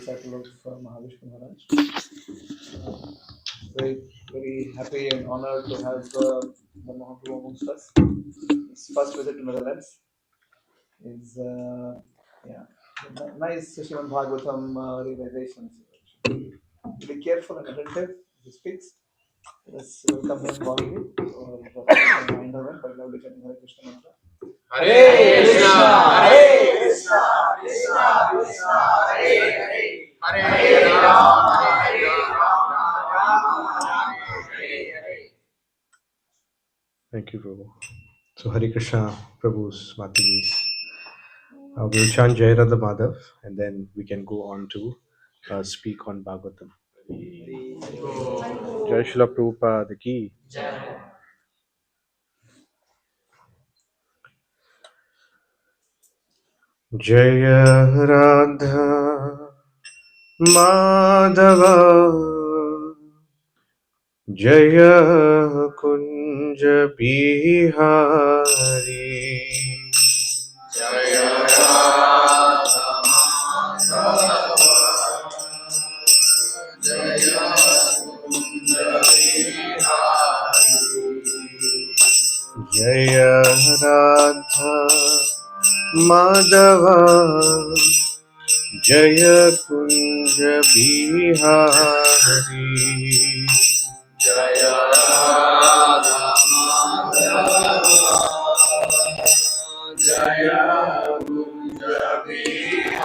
recital of Mahavishnu Maharaj. Very happy and honored to have Madanmohan Prabhu amongst us. His first visit to Netherlands is nice Srimad Bhagavatam realizations. Be careful and attentive as he speaks. Let's welcome him warmly for Eindhoven for lovely chanting Hare Krishna mantra. Hare Krishna, Hare Krishna, Krishna Krishna, Hare Hare, Hare Rama, Rama, Hare Hare. Thank you, Prabhu. So, Hare Krishna, Prabhu's Mataji's. We'll chant Jai Radha Madhav and then we can go on to speak on Bhagavatam. Jai Srila Prabhupada ki. Jaya Radha Madhava Jaya Kunja Bihari Jaya Radha Madhava, Jaya Kunda Bihari, Jaya Radha Madhava Jaya Kunja Bihari Jaya Radha Madhava, Jaya Kunda Bihari.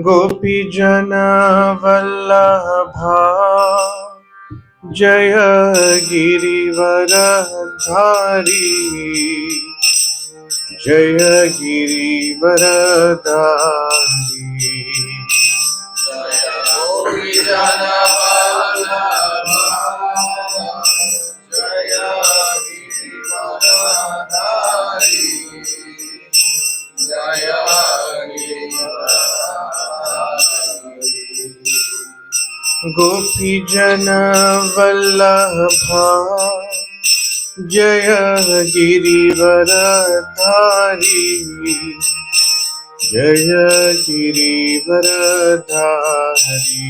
Gopi Jana Vallabha Jaya Girivaradhari Jaya Girivaradhari Jaya Gopi Jana Vallabha, Jaya Girivaradhari, Jaya Girivaradhari. Gopi Jana Vallabha Jaya Girivaradhari Jaya Girivaradhari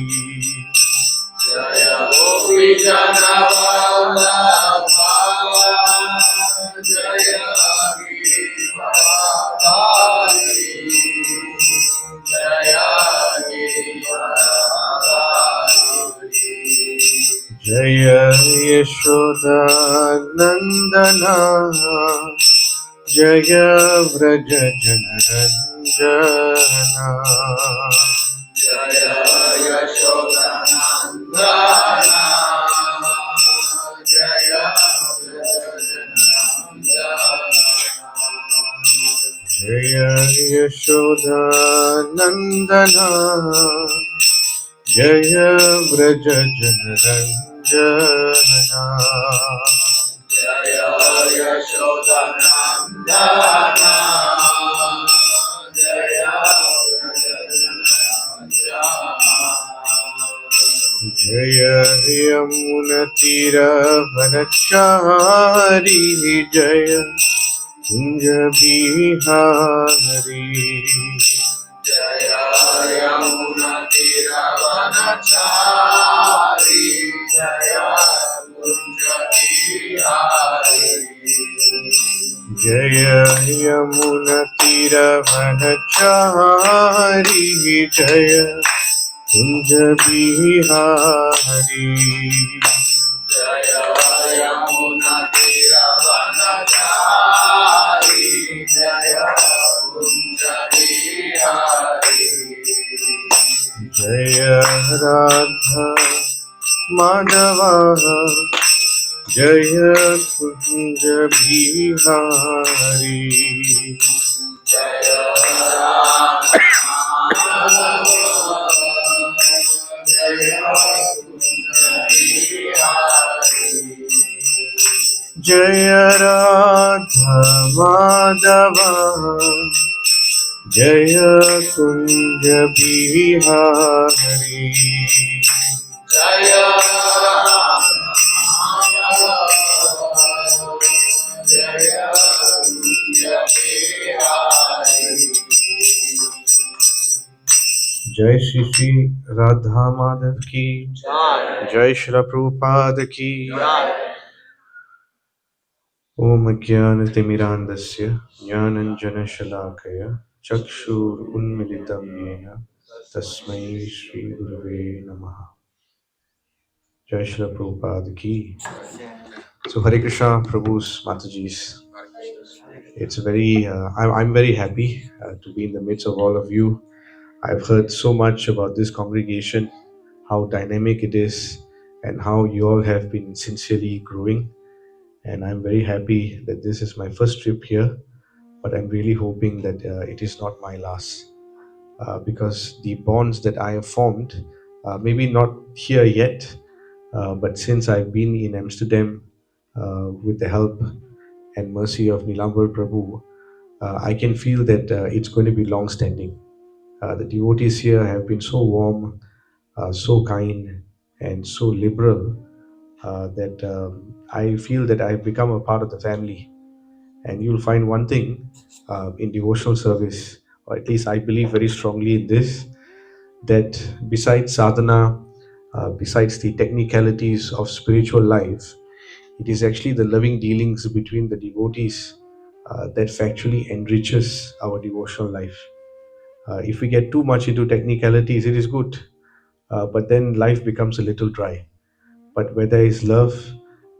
Jaya Gopi Jana Vallabha, Jaya Girivaradhari, Jaya Girivaradhari. Jaya Yashoda Nandana Jaya Vraja Janaranjana Jaya Yashodanandana, Jaya Prajanandana, Jaya Yashoda Nandana Jaya Vraja Janaranjana Jaya Yashodanandana, Jaya Prajanandana, Jaya Yamuna Tira Vanachari Jaya Kunja Bihari Jaya Yamuna Tiravanachari, Jaya Kunja Bihari, Jaya Yamuna Tira Vanachari Jaya Kunja Bihari Jaya Yamuna Tiravanachari, Jaya Kunja Bihari. Jaya Radha Madhava Jaya Kunja Bihari Jaya Rama, Jaya Kunja Bihari, Jaya Radha Madhava Jaya Kunja Bihari Jaya Rama, Jaya Kunja Bihari. जय श्री श्री राधा माधव की, जय श्री प्रभुपाद की। ओम ज्ञानतिमिरान्धस्य ज्ञानञ्जनशलाकया चक्षुरुन्मिलितं येन तस्मै श्रीगुरवे नमः। जय श्री प्रभुपाद की। So Hare Krishna, Prabhu's, Mataji's. It's very, I'm very happy to be in the midst of all of you. I've heard so much about this congregation, how dynamic it is, and how you all have been sincerely growing. And I'm very happy that this is my first trip here, but I'm really hoping that it is not my last, because the bonds that I have formed, maybe not here yet, but since I've been in Amsterdam with the help and mercy of Nilambar Prabhu, I can feel that it's going to be long standing. The devotees here have been so warm, so kind, and so liberal that I feel that I've become a part of the family. And you'll find one thing in devotional service, or at least I believe very strongly in this, that besides sadhana, besides the technicalities of spiritual life, it is actually the loving dealings between the devotees that factually enriches our devotional life. If we get too much into technicalities, it is good, but then life becomes a little dry. But where there is love,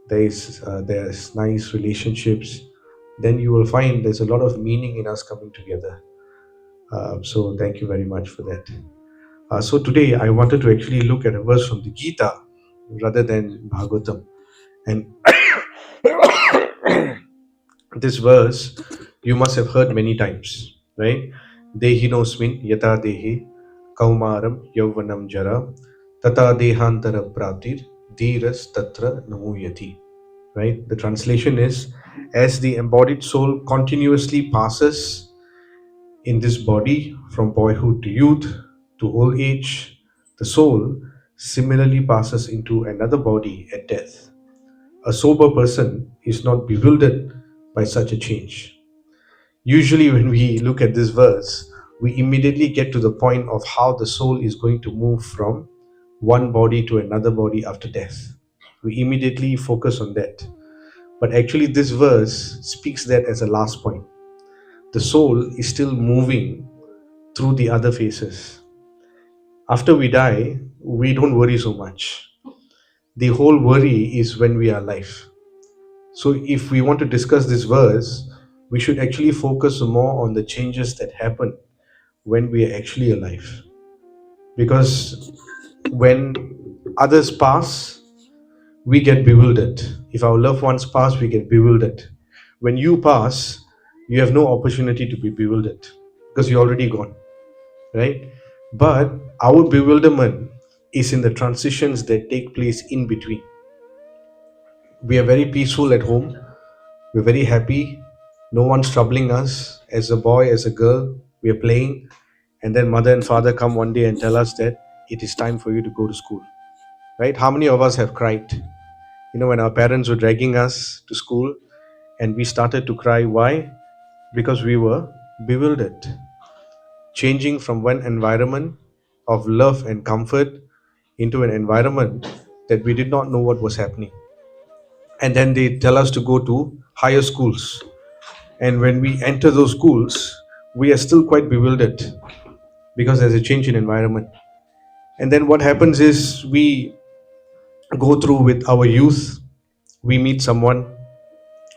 there's nice relationships, then you will find there's a lot of meaning in us coming together. So thank you very much for that. So today I wanted to actually look at a verse from the Gita rather than Bhagavatam. And this verse you must have heard many times, right? Dehinosmin yata dehi kaumaram yauvanam jara tata dehantara praptir dhiras tatra namuyati. Right? The translation is, as the embodied soul continuously passes in this body from boyhood to youth to old age, the soul similarly passes into another body at death. A sober person is not bewildered by such a change. Usually, when we look at this verse, we immediately get to the point of how the soul is going to move from one body to another body after death. We immediately focus on that. But actually, this verse speaks that as a last point. The soul is still moving through the other phases. After we die, we don't worry so much. The whole worry is when we are alive. So, if we want to discuss this verse, we should actually focus more on the changes that happen when we are actually alive. Because when others pass, we get bewildered. If our loved ones pass, we get bewildered. When you pass, you have no opportunity to be bewildered because you're already gone, right? But our bewilderment is in the transitions that take place in between. We are very peaceful at home, we're very happy, no one's troubling us. As a boy, as a girl, we are playing, and then mother and father come one day and tell us that it is time for you to go to school, right? How many of us have cried? When our parents were dragging us to school and we started to cry. Why? Because we were bewildered, changing from one environment of love and comfort into an environment that we did not know what was happening. And then they tell us to go to higher schools. And when we enter those schools, we are still quite bewildered because there's a change in environment. And then what happens is we go through with our youth, we meet someone,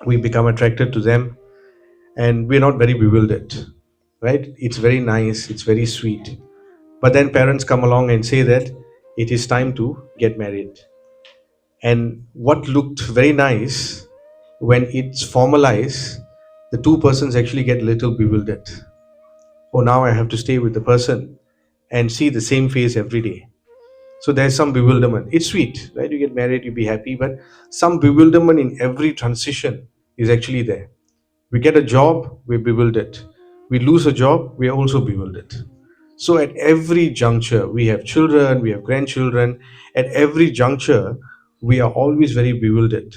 we become attracted to them, and we're not very bewildered, right? It's very nice, it's very sweet. But then parents come along and say that it is time to get married. And what looked very nice, when it's formalized, the two persons actually get a little bewildered. Oh, now I have to stay with the person and see the same face every day. So there's some bewilderment. It's sweet, right? You get married, you be happy, but some bewilderment in every transition is actually there. We get a job, we're bewildered. We lose a job, we are also bewildered. So at every juncture, we have children, we have grandchildren. At every juncture, we are always very bewildered.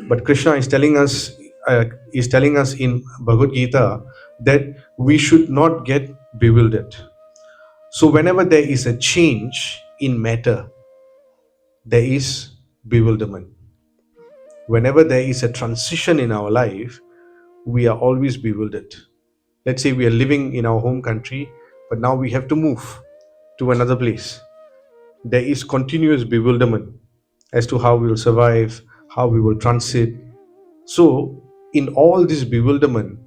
But Krishna is telling us in Bhagavad Gita that we should not get bewildered. So whenever there is a change in matter, there is bewilderment. Whenever there is a transition in our life, we are always bewildered. Let's say we are living in our home country, but now we have to move to another place. There is continuous bewilderment as to how we will survive, how we will transit. So, in all this bewilderment,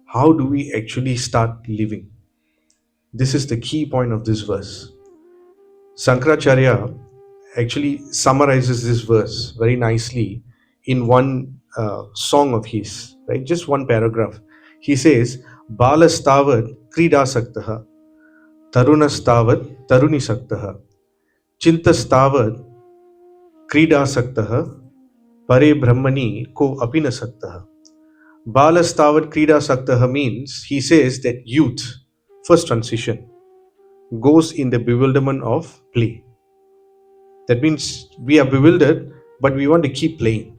how do we actually start living? This is the key point of this verse. Sankaracharya actually summarizes this verse very nicely in one song of his, right? Just one paragraph. He says, Balastavat kridasaktaha, tarunastavat tarunisaktaha, chintastavat kridasaktaha, pare brahmani ko apina saktaha. Balastavat kridasaktaha means, he says that youth, first transition, goes in the bewilderment of play. That means we are bewildered, but we want to keep playing.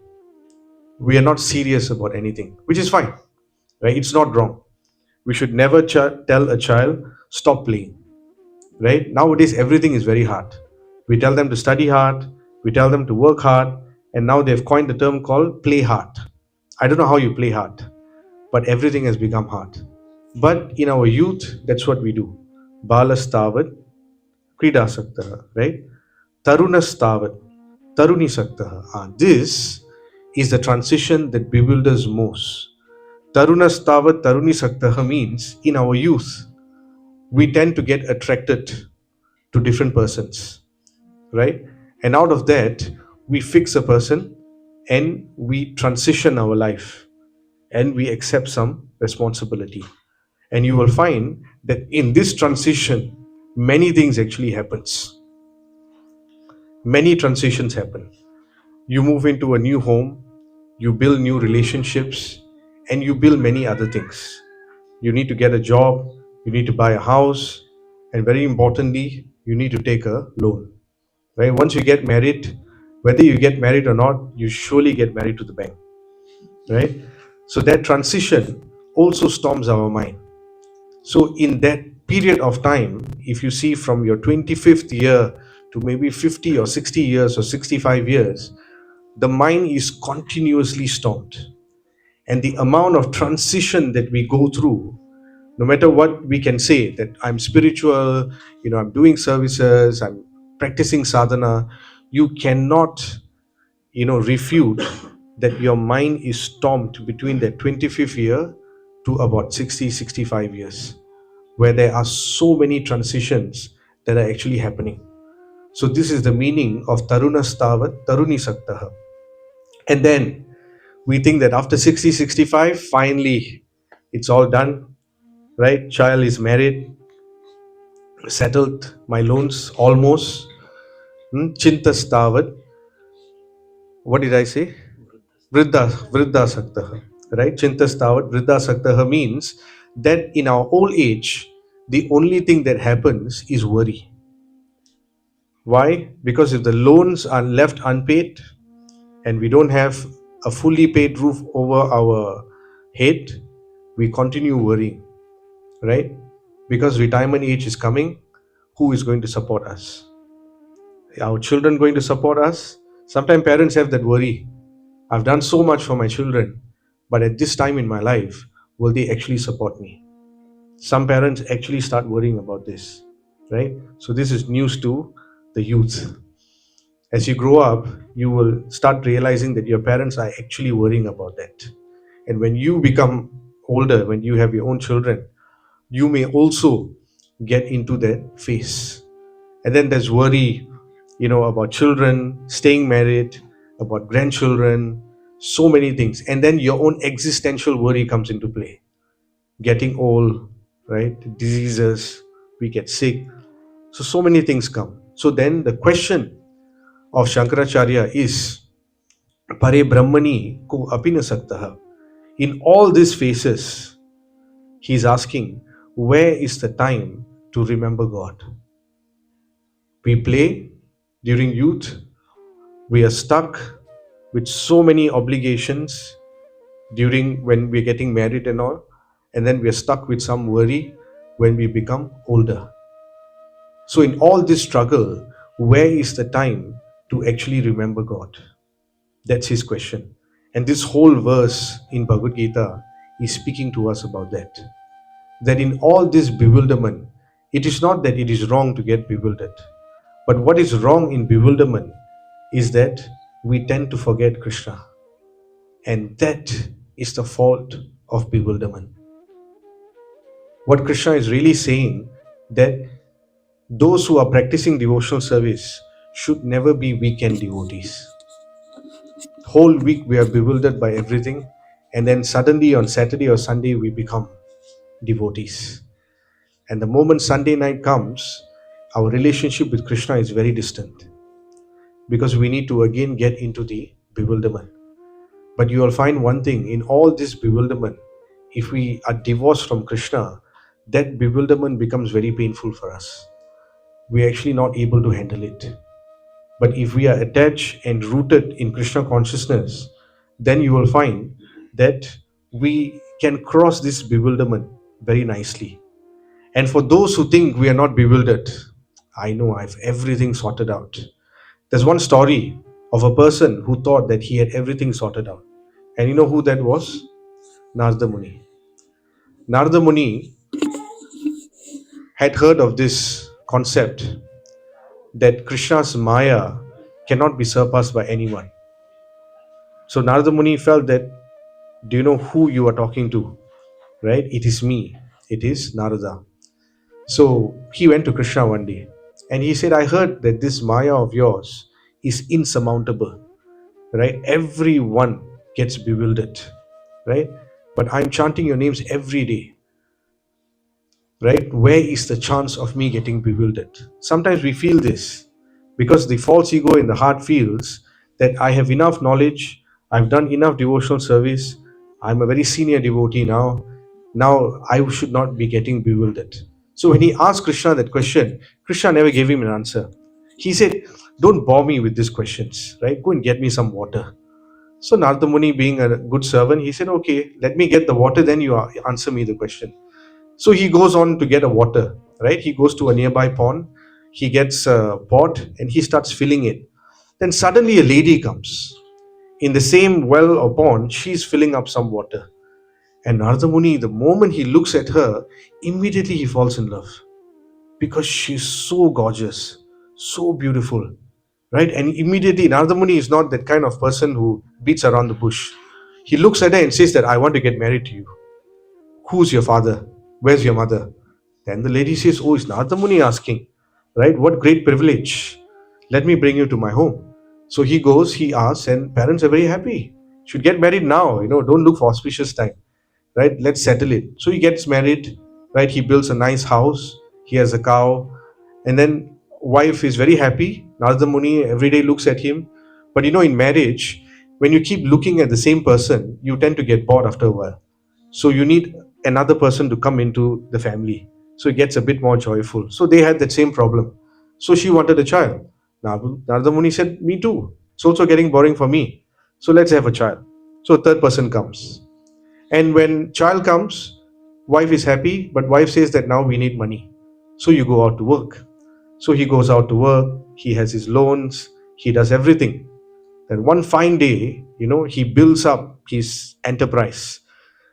We are not serious about anything, which is fine, right? It's not wrong. We should never tell a child, stop playing, right? Nowadays, everything is very hard. We tell them to study hard, we tell them to work hard, and now they've coined the term called play hard. I don't know how you play hard, but everything has become hard. But in our youth, that's what we do. Balastavat kridasaktaha, right? Tarunastavat tarunisaktaha. This is the transition that bewilders most. Tarunastavat tarunisaktaha means in our youth, we tend to get attracted to different persons, right? And out of that, we fix a person and we transition our life and we accept some responsibility. And you will find that in this transition, many things actually happens. Many transitions happen. You move into a new home, you build new relationships, and you build many other things. You need to get a job, you need to buy a house, and very importantly, you need to take a loan. Right? Once you get married, whether you get married or not, you surely get married to the bank. Right? So that transition also storms our mind. So in that period of time, if you see from your 25th year to maybe 50 or 60 years or 65 years, the mind is continuously stormed. And the amount of transition that we go through, no matter what we can say, that I'm spiritual, I'm doing services, I'm practicing sadhana, you cannot, refute that your mind is stormed between that 25th year to about 60, 65 years, where there are so many transitions that are actually happening. So this is the meaning of tarunastavat taruni saktaha. And then we think that after 60, 65, finally it's all done, right? Child is married, settled, my loans almost. Chintastavat. What did I say? Vriddha saktaha. Right? Chintastavat vriddha saktaha means that in our old age, the only thing that happens is worry. Why? Because if the loans are left unpaid and we don't have a fully paid roof over our head, we continue worrying, right? Because retirement age is coming, who is going to support us? Our children going to support us? Sometimes parents have that worry. I've done so much for my children, but at this time in my life, will they actually support me? Some parents actually start worrying about this, right? So this is news to the youth. As you grow up, you will start realizing that your parents are actually worrying about that. And when you become older, when you have your own children, you may also get into that phase. And then there's worry, about children, staying married, about grandchildren, so many things. And then your own existential worry comes into play. Getting old, right? Diseases, we get sick. So many things come. So then the question of Shankaracharya is Pare Brahmani ko apina saktaha. In all these phases, he's asking, where is the time to remember God? We play during youth, we are stuck with so many obligations during when we're getting married and all, and then we're stuck with some worry when we become older. So, in all this struggle, where is the time to actually remember God? That's his question. And this whole verse in Bhagavad Gita is speaking to us about that. That in all this bewilderment, it is not that it is wrong to get bewildered, but what is wrong in bewilderment is that we tend to forget Krishna. And that is the fault of bewilderment. What Krishna is really saying, that those who are practicing devotional service should never be weekend devotees. Whole week we are bewildered by everything, and then suddenly on Saturday or Sunday we become devotees. And the moment Sunday night comes, our relationship with Krishna is very distant, because we need to again get into the bewilderment. But you will find one thing in all this bewilderment, if we are divorced from Krishna, that bewilderment becomes very painful for us. We are actually not able to handle it. But if we are attached and rooted in Krishna consciousness, then you will find that we can cross this bewilderment very nicely. And for those who think we are not bewildered, I know I have everything sorted out. There's one story of a person who thought that he had everything sorted out. And you know who that was? Narada Muni. Narada Muni had heard of this concept that Krishna's Maya cannot be surpassed by anyone. So Narada Muni felt that, do you know who you are talking to? Right? It is me. It is Narada. So he went to Krishna one day and he said, I heard that this Maya of yours is insurmountable. Right? Everyone gets bewildered. Right? But I'm chanting your names every day. Right? Where is the chance of me getting bewildered? Sometimes we feel this because the false ego in the heart feels that I have enough knowledge, I've done enough devotional service, I'm a very senior devotee now I should not be getting bewildered. So when he asked Krishna that question, Krishna never gave him an answer. He said, don't bore me with these questions, right? Go and get me some water. So Narada Muni, being a good servant, he said, okay, let me get the water, then you answer me the question. So he goes on to get a water, right? He goes to a nearby pond, he gets a pot and he starts filling it. Then suddenly a lady comes. In the same well or pond, she's filling up some water. And Narada Muni, the moment he looks at her, immediately he falls in love because she's so gorgeous, so beautiful, right? And immediately, Narada Muni is not that kind of person who beats around the bush. He looks at her and says that I want to get married to you. Who's your father? Where's your mother? Then the lady says, oh, it's Narada Muni asking, right? What great privilege. Let me bring you to my home. So he goes, he asks, and parents are very happy. Should get married now, don't look for auspicious time, right? Let's settle it. So he gets married, right? He builds a nice house, he has a cow, and then wife is very happy. Narada Muni every day looks at him. But in marriage, when you keep looking at the same person, you tend to get bored after a while. So you need another person to come into the family. So it gets a bit more joyful. So they had that same problem. So she wanted a child. Narada Muni said, me too. It's also getting boring for me. So let's have a child. So a third person comes. And when child comes, wife is happy, but wife says that now we need money. So you go out to work. So he goes out to work, he has his loans, he does everything. Then one fine day, he builds up his enterprise.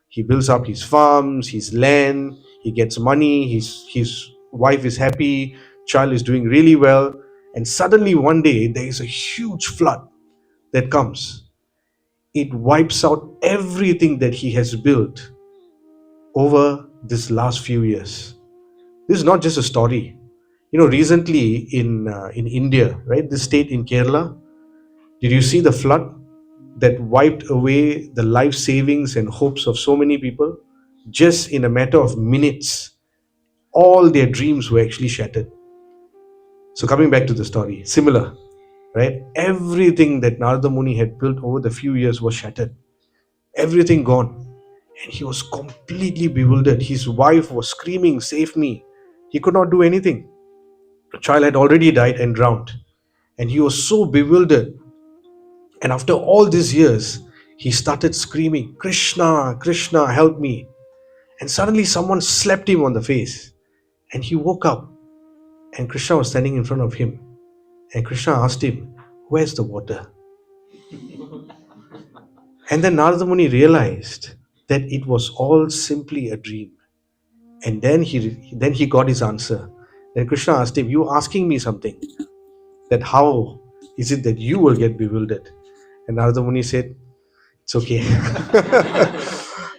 He builds up his farms, his land, he gets money, his wife is happy, child is doing really well. And suddenly one day there is a huge flood that comes. It wipes out everything that he has built over this last few years. This is not just a story. Recently in India, right, this state in Kerala, did you see the flood that wiped away the life savings and hopes of so many people? Just in a matter of minutes, all their dreams were actually shattered. So coming back to the story, similar, right? Everything that Narada Muni had built over the few years was shattered. Everything gone. And he was completely bewildered. His wife was screaming, save me. He could not do anything. The child had already died and drowned. And he was so bewildered. And after all these years, he started screaming, Krishna, Krishna, help me. And suddenly someone slapped him on the face. And he woke up. And Krishna was standing in front of him. And Krishna asked him, "Where's the water?" And then Narada Muni realized that it was all simply a dream. And then he got his answer. Then Krishna asked him, "You asking me something? That how is it that you will get bewildered?" And Narada Muni said, "It's okay.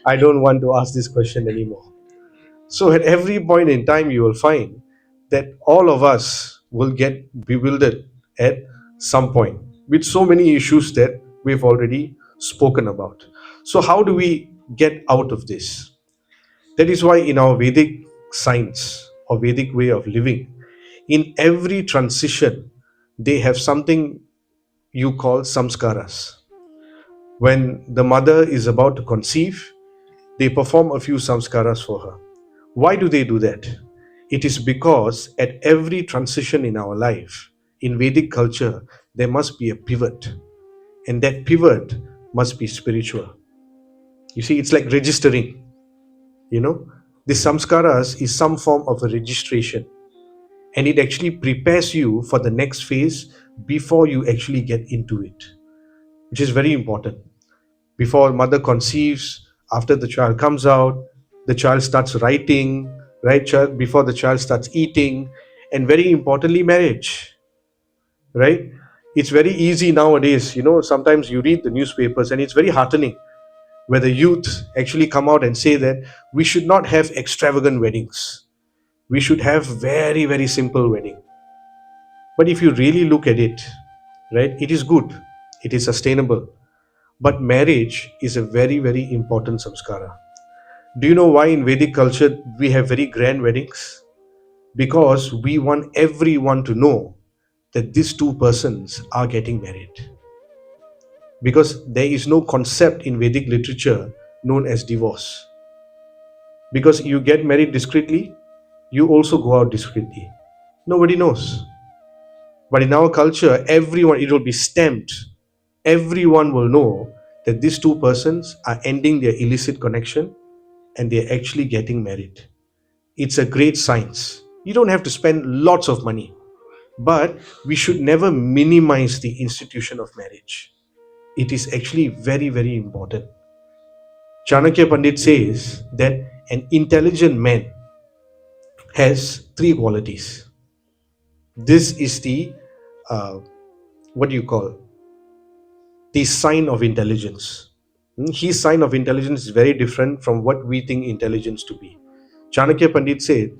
I don't want to ask this question anymore." So at every point in time, you will find that all of us will get bewildered at some point with so many issues that we've already spoken about. So how do we get out of this? That is why in our Vedic science or Vedic way of living, in every transition, they have something you call samskaras. When the mother is about to conceive, they perform a few samskaras for her. Why do they do that? It is because at every transition in our life, in Vedic culture, there must be a pivot, and that pivot must be spiritual. You see, it's like registering, you know. The samskaras is some form of a registration, and it actually prepares you for the next phase before you actually get into it, which is very important. Before mother conceives, after the child comes out, the child starts writing, right? Child before the child starts eating, and very importantly, marriage, right? It's very easy nowadays. Sometimes you read the newspapers, and it's very heartening where the youth actually come out and say that we should not have extravagant weddings. We should have very, very simple wedding. But if you really look at it, right, it is good, it is sustainable. But marriage is a very, very important samskara. Do you know why in Vedic culture we have very grand weddings? Because we want everyone to know that these two persons are getting married. Because there is no concept in Vedic literature known as divorce. Because you get married discreetly, you also go out discreetly. Nobody knows. But in our culture, everyone, it will be stamped. Everyone will know that these two persons are ending their illicit connection and they're actually getting married. It's a great science. You don't have to spend lots of money, but we should never minimize the institution of marriage. It is actually very, very important. Chanakya Pandit says that an intelligent man has three qualities. This is the, what do you call, the sign of intelligence. His sign of intelligence is very different from what we think intelligence to be. Chanakya Pandit said,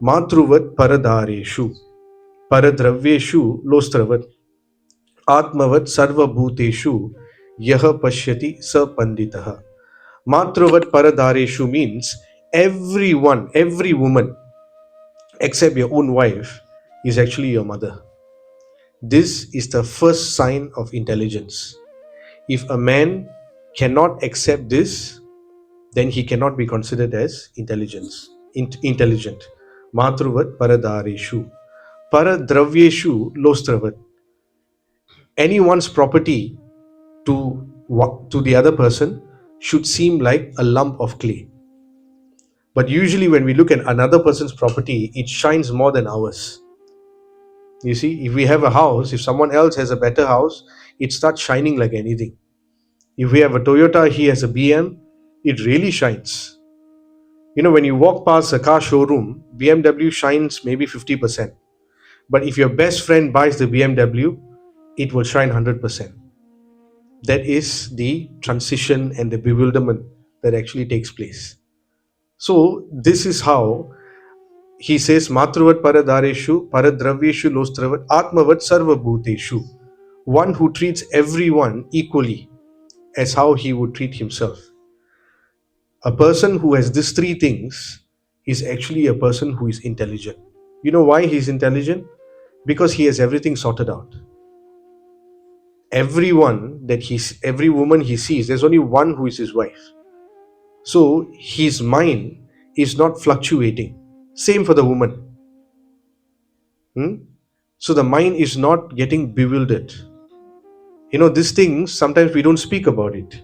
Matruvat paradareshu, paradravyeshu lostravat, atmavat sarvabhuteshu, yaha pashyati sa panditaha. Matruvat paradareshu means everyone, every woman, except your own wife, is actually your mother. This is the first sign of intelligence. If a man cannot accept this, then he cannot be considered as intelligent. Matruvat paradareshu. Paradravyeshu lostravat. Anyone's property to the other person should seem like a lump of clay. But usually when we look at another person's property, it shines more than ours. You see, if we have a house, if someone else has a better house, it starts shining like anything. If we have a Toyota, he has a BM, it really shines. When you walk past a car showroom, BMW shines maybe 50%. But if your best friend buys the BMW, it will shine 100%. That is the transition and the bewilderment that actually takes place. So this is how he says, Matruvat paradareshu, paradravyeshu lostravat, atmavat sarva bhuteshu. One who treats everyone equally as how he would treat himself. A person who has these three things is actually a person who is intelligent. You know why he's intelligent? Because he has everything sorted out. Every woman he sees, there's only one who is his wife. So his mind is not fluctuating. Same for the woman. So the mind is not getting bewildered. These things, sometimes we don't speak about it,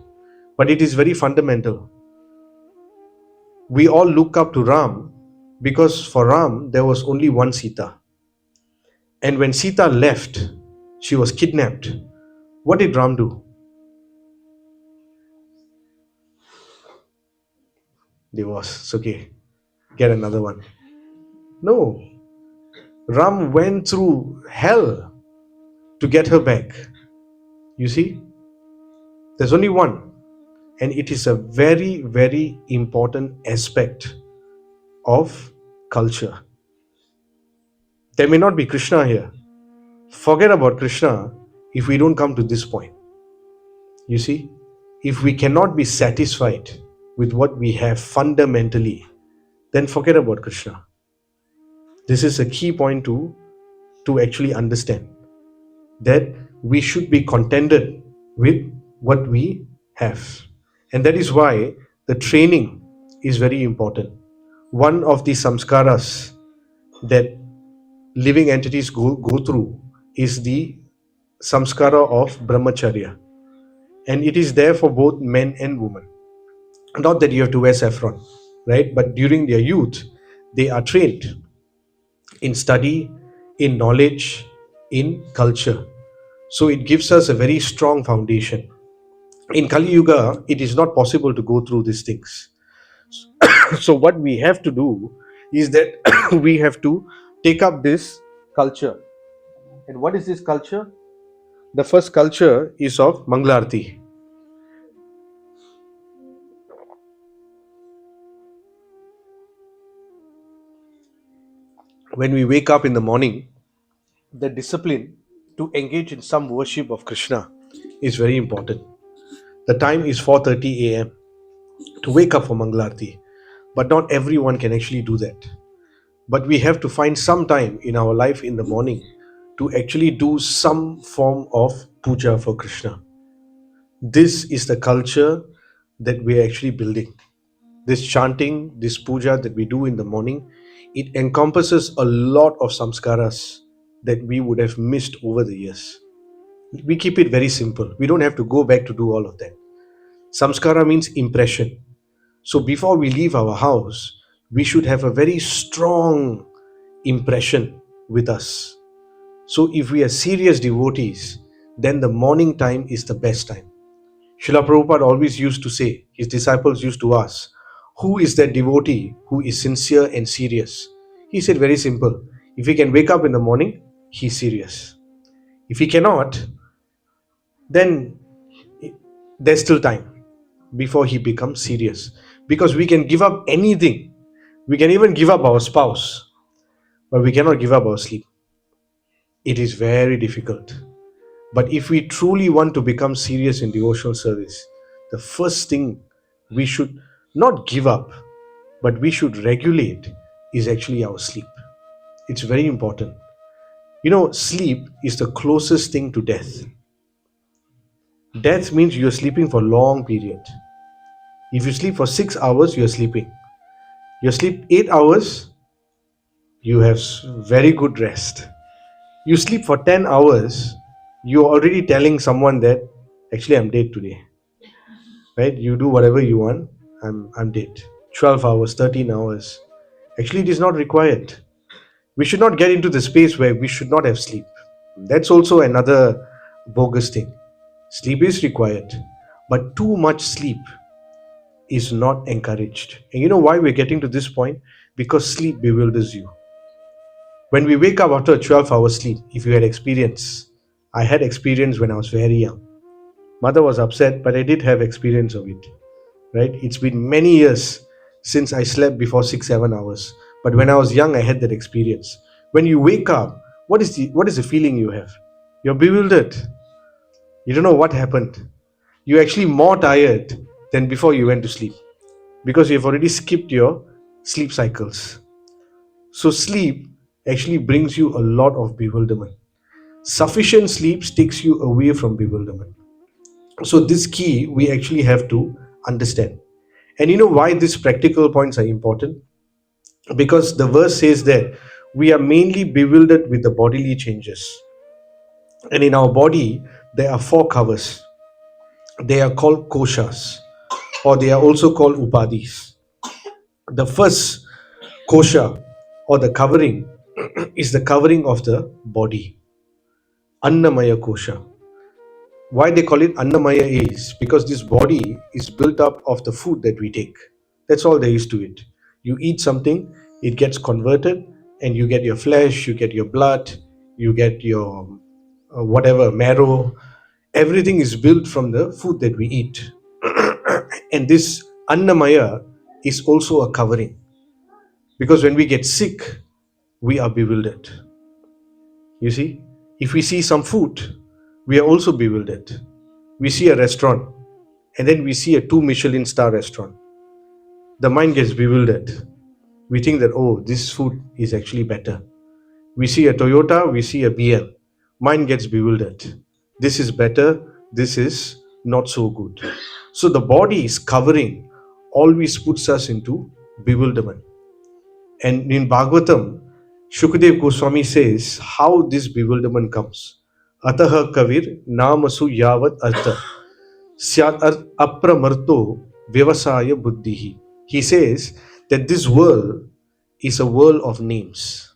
but it is very fundamental. We all look up to Ram because for Ram, there was only one Sita. And when Sita left, she was kidnapped. What did Ram do? Divorce. It's okay. Get another one. No. Ram went through hell to get her back. You see, there's only one. And it is a very, very important aspect of culture. There may not be Krishna here. Forget about Krishna if we don't come to this point. You see, if we cannot be satisfied with what we have fundamentally, then forget about Krishna. This is a key point to actually understand that we should be contented with what we have. And that is why the training is very important. One of the samskaras that living entities go through is the samskara of brahmacharya. And it is there for both men and women. Not that you have to wear saffron, right? But during their youth, they are trained in study, in knowledge, in culture. So it gives us a very strong foundation. In Kali Yuga, it is not possible to go through these things. So what we have to do is that we have to take up this culture. And what is this culture? The first culture is of Manglarti. When we wake up in the morning, the discipline to engage in some worship of Krishna is very important. The time is 4:30 a.m. to wake up for Manglarti, but not everyone can actually do that. But we have to find some time in our life in the morning to actually do some form of puja for Krishna. This is the culture that we are actually building. This chanting, this puja that we do in the morning, it encompasses a lot of samskaras that we would have missed over the years. We keep it very simple. We don't have to go back to do all of that. Samskara means impression. So before we leave our house, we should have a very strong impression with us. So if we are serious devotees, then the morning time is the best time. Srila Prabhupada always used to say, his disciples used to ask, who is that devotee who is sincere and serious? He said very simple, if he can wake up in the morning, he's serious. If he cannot, then there's still time before he becomes serious. Because we can give up anything. We can even give up our spouse, but we cannot give up our sleep. It is very difficult. But if we truly want to become serious in devotional service, the first thing we should not give up, but we should regulate is actually our sleep. It's very important. You know, sleep is the closest thing to death. Death means you're sleeping for a long period. If you sleep for 6 hours, you're sleeping. You sleep 8 hours, you have very good rest. You sleep for 10 hours, you're already telling someone that actually I'm dead today. Right? You do whatever you want, I'm dead. 12 hours, 13 hours. Actually, it is not required. We should not get into the space where we should not have sleep. That's also another bogus thing. Sleep is required, but too much sleep is not encouraged. And you know why we're getting to this point? Because sleep bewilders you. When we wake up after a 12-hour sleep, if you had experience, I had experience when I was very young. Mother was upset, but I did have experience of it. Right? It's been many years since I slept before 6-7 hours. But when I was young, I had that experience. When you wake up, what is the feeling you have? You're bewildered. You don't know what happened. You're actually more tired than before you went to sleep because you've already skipped your sleep cycles. So sleep actually brings you a lot of bewilderment. Sufficient sleep takes you away from bewilderment. So this key we actually have to understand. And you know why these practical points are important? Because the verse says that we are mainly bewildered with the bodily changes. And in our body, there are 4 covers. They are called koshas, or they are also called upadis. The first kosha, or the covering, is the covering of the body. Annamaya kosha. Why they call it Annamaya is because this body is built up of the food that we take. That's all there is to it. You eat something, it gets converted, and you get your flesh, you get your blood, you get your whatever, marrow. Everything is built from the food that we eat. And this Annamaya is also a covering because when we get sick, we are bewildered. You see, if we see some food, we are also bewildered. We see a restaurant and then we see a 2 Michelin star restaurant. The mind gets bewildered. We think that, oh, this food is actually better. We see a Toyota, we see a BM. Mind gets bewildered. This is better, this is not so good. So the body is covering always puts us into bewilderment. And in Bhagavatam, Shukadev Goswami says how this bewilderment comes. Ataha kavir namasu yavat artha syat apramarto vyavasaya buddhihi. He says that this world is a world of names.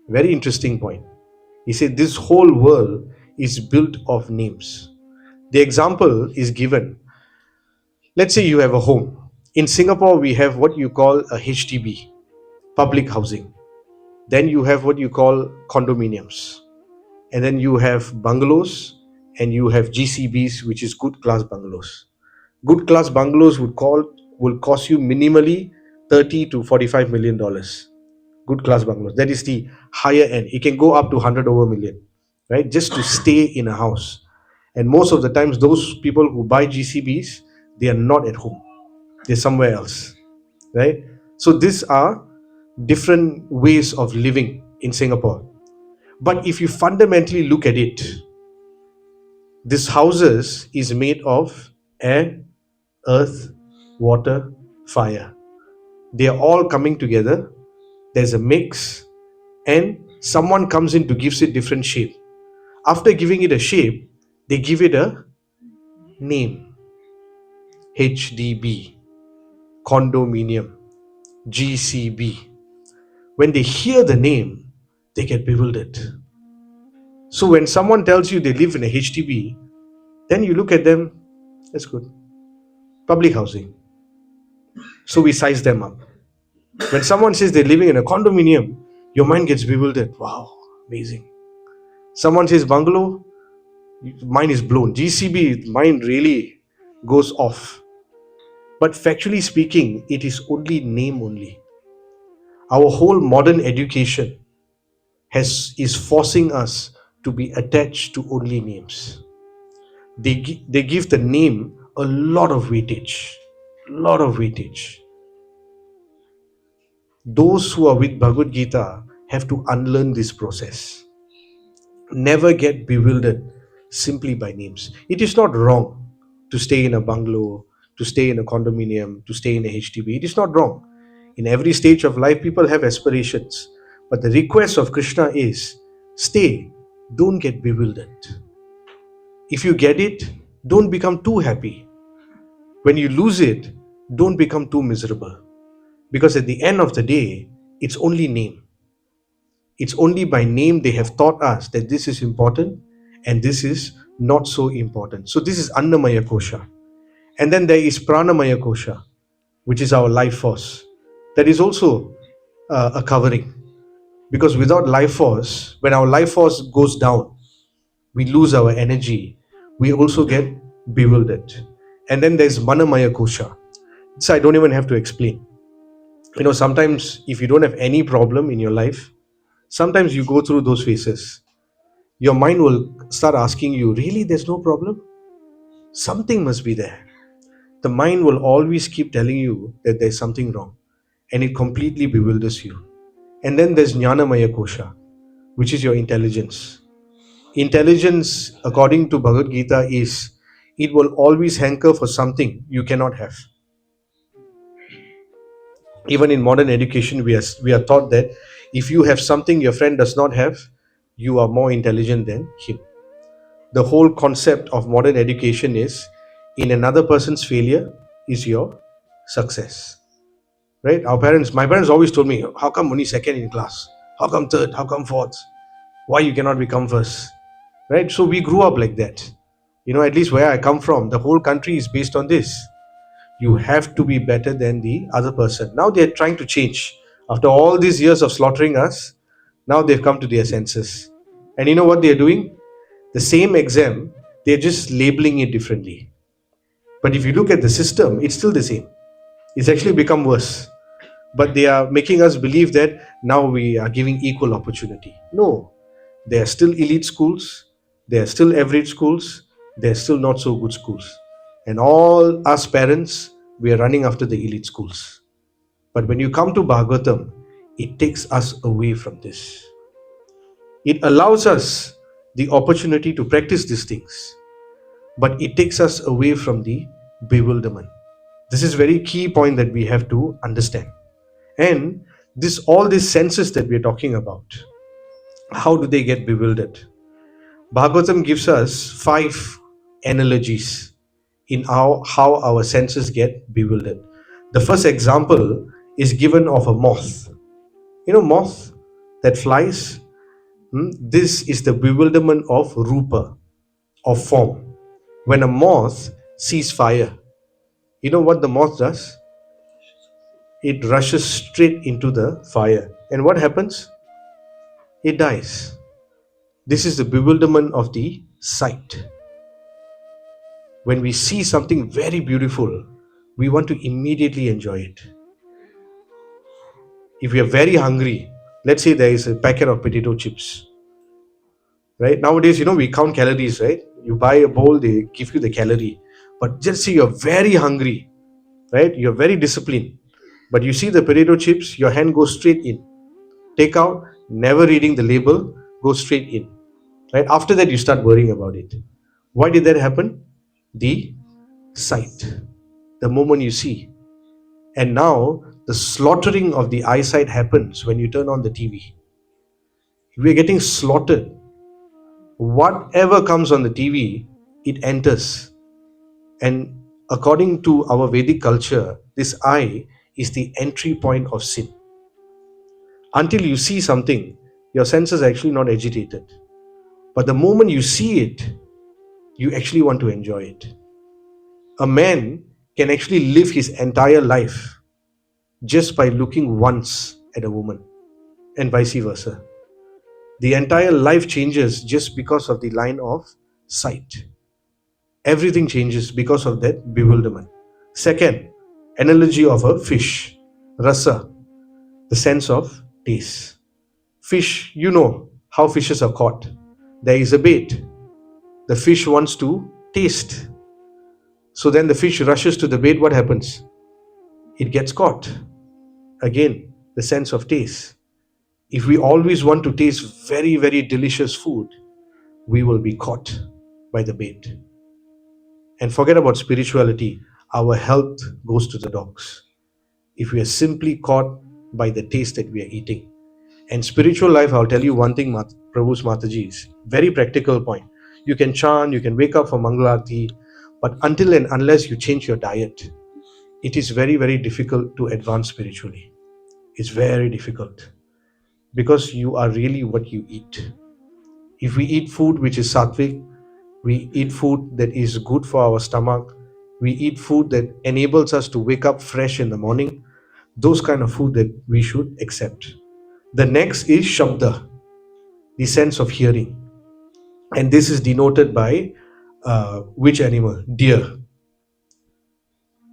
Very interesting point. He said this whole world is built of names. The example is given. Let's say you have a home. In Singapore, we have what you call a HDB, public housing. Then you have what you call condominiums. And then you have bungalows and you have GCBs, which is good class bungalows. Good class bungalows will cost you minimally 30 to 45 million dollars. Good class bungalows. That is the higher end. It can go up to 100 over million, right? Just to stay in a house. And most of the times, those people who buy GCBs, they are not at home. They're somewhere else, right? So these are different ways of living in Singapore. But if you fundamentally look at it, this houses is made of air, earth, water, fire. They are all coming together. There's a mix, and someone comes in to gives it different shape. After giving it a shape, they give it a name. HDB, condominium, GCB. When they hear the name, they get bewildered. So when someone tells you they live in a HDB, then you look at them, that's good. Public housing. So we size them up. When someone says they're living in a condominium, your mind gets bewildered. Wow, amazing. Someone says bungalow, mind is blown. GCB, mind really goes off. But factually speaking, it is only name only. Our whole modern education is forcing us to be attached to only names. They give the name a lot of weightage. Lot of weightage. Those who are with Bhagavad Gita have to unlearn this process. Never get bewildered simply by names. It is not wrong to stay in a bungalow, to stay in a condominium, to stay in a HDB. It is not wrong. In every stage of life, people have aspirations. But the request of Krishna is stay, don't get bewildered. If you get it, don't become too happy. When you lose it, don't become too miserable. Because at the end of the day, it's only name. It's only by name they have taught us that this is important and this is not so important. So this is Annamaya Kosha. And then there is Pranamaya Kosha, which is our life force. That is also a covering. Because without life force, when our life force goes down, we lose our energy. We also get bewildered. And then there's Manamaya Kosha. So I don't even have to explain. Sometimes if you don't have any problem in your life, sometimes you go through those phases. Your mind will start asking you, really, there's no problem? Something must be there. The mind will always keep telling you that there's something wrong, and it completely bewilders you. And then there's Jnanamaya Kosha, which is your intelligence. Intelligence, according to Bhagavad Gita, is it will always hanker for something you cannot have. Even in modern education, we are taught that if you have something your friend does not have, you are more intelligent than him. The whole concept of modern education is in another person's failure is your success, right? My parents always told me, how come only second in class? How come third? How come fourth? Why you cannot become first? Right? So we grew up like that. At least where I come from, the whole country is based on this. You have to be better than the other person. Now they're trying to change. After all these years of slaughtering us, now they've come to their senses. And you know what they're doing? The same exam, they're just labeling it differently. But if you look at the system, it's still the same. It's actually become worse. But they are making us believe that now we are giving equal opportunity. No, there are still elite schools, there are still average schools, there are still not so good schools. And all us parents, we are running after the elite schools. But when you come to Bhagavatam, it takes us away from this. It allows us the opportunity to practice these things, but it takes us away from the bewilderment. This is very key point that we have to understand. And all these senses that we are talking about, how do they get bewildered? Bhagavatam gives us 5 analogies in how our senses get bewildered. The first example is given of a moth. Moth that flies. This is the bewilderment of rupa, of form. When a moth sees fire, you know what the moth does? It rushes straight into the fire. And what happens? It dies. This is the bewilderment of the sight. When we see something very beautiful, we want to immediately enjoy it. If we are very hungry, let's say there is a packet of potato chips, right? Nowadays, we count calories, right? You buy a bowl, they give you the calorie. But just say you're very hungry, right? You're very disciplined. But you see the potato chips, your hand goes straight in. Take out, never reading the label, go straight in. Right? After that, you start worrying about it. Why did that happen? The sight. The moment you see. And now, the slaughtering of the eyesight happens when you turn on the TV. We are getting slaughtered. Whatever comes on the TV, it enters. And according to our Vedic culture, this eye is the entry point of sin. Until you see something, your senses are actually not agitated. But the moment you see it, you actually want to enjoy it. A man can actually live his entire life just by looking once at a woman, and vice versa. The entire life changes just because of the line of sight. Everything changes because of that bewilderment. Second, analogy of a fish, rasa, the sense of taste. Fish, you know how fishes are caught. There is a bait. The fish wants to taste. So then the fish rushes to the bait. What happens? It gets caught. Again, the sense of taste. If we always want to taste very, very delicious food, we will be caught by the bait. And forget about spirituality. Our health goes to the dogs if we are simply caught by the taste that we are eating. And spiritual life, I'll tell you one thing, Prabhu's Mataji, is very practical point. You can chant, you can wake up for Mangalarti, but until and unless you change your diet, it is very, very difficult to advance spiritually. It's very difficult because you are really what you eat. If we eat food which is sattvic, we eat food that is good for our stomach, we eat food that enables us to wake up fresh in the morning, those kind of food that we should accept. The next is Shabda, the sense of hearing. And this is denoted by which animal? Deer.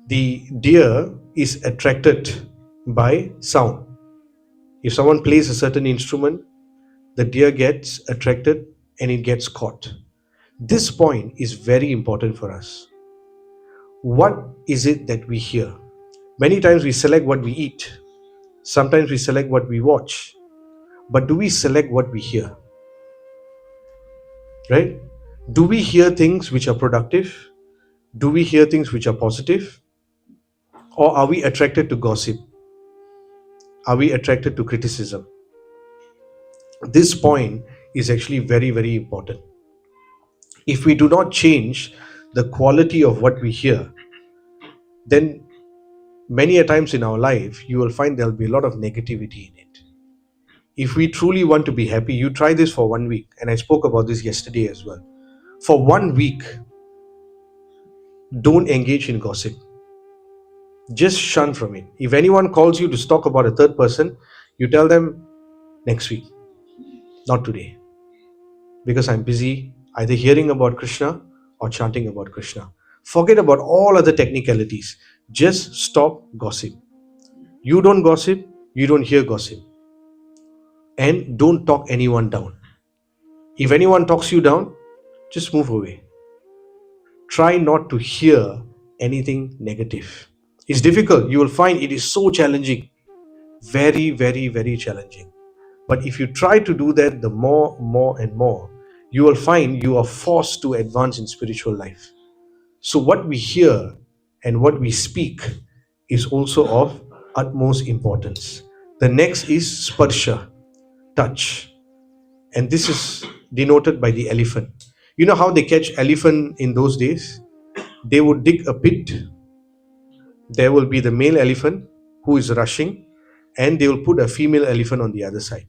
The deer is attracted by sound. If someone plays a certain instrument, the deer gets attracted and it gets caught. This point is very important for us. What is it that we hear? Many times we select what we eat. Sometimes we select what we watch. But do we select what we hear? Right? Do we hear things which are productive? Do we hear things which are positive? Or are we attracted to gossip? Are we attracted to criticism? This point is actually very, very important. If we do not change the quality of what we hear, then many a times in our life, you will find there'll be a lot of negativity in it. If we truly want to be happy, you try this for 1 week. And I spoke about this yesterday as well. For 1 week, don't engage in gossip. Just shun from it. If anyone calls you to talk about a third person, you tell them next week, not today. Because I'm busy either hearing about Krishna or chanting about Krishna. Forget about all other technicalities. Just stop gossip. You don't gossip, you don't hear gossip. And don't talk anyone down. If anyone talks you down, just move away. Try not to hear anything negative. It's difficult. You will find it is so challenging. Very, very, very challenging. But if you try to do that, the more and more, you will find you are forced to advance in spiritual life. So what we hear and what we speak is also of utmost importance. The next is sparsha, touch. And this is denoted by the elephant. You know how they catch elephant in those days? They would dig a pit. There will be the male elephant who is rushing, and they will put a female elephant on the other side.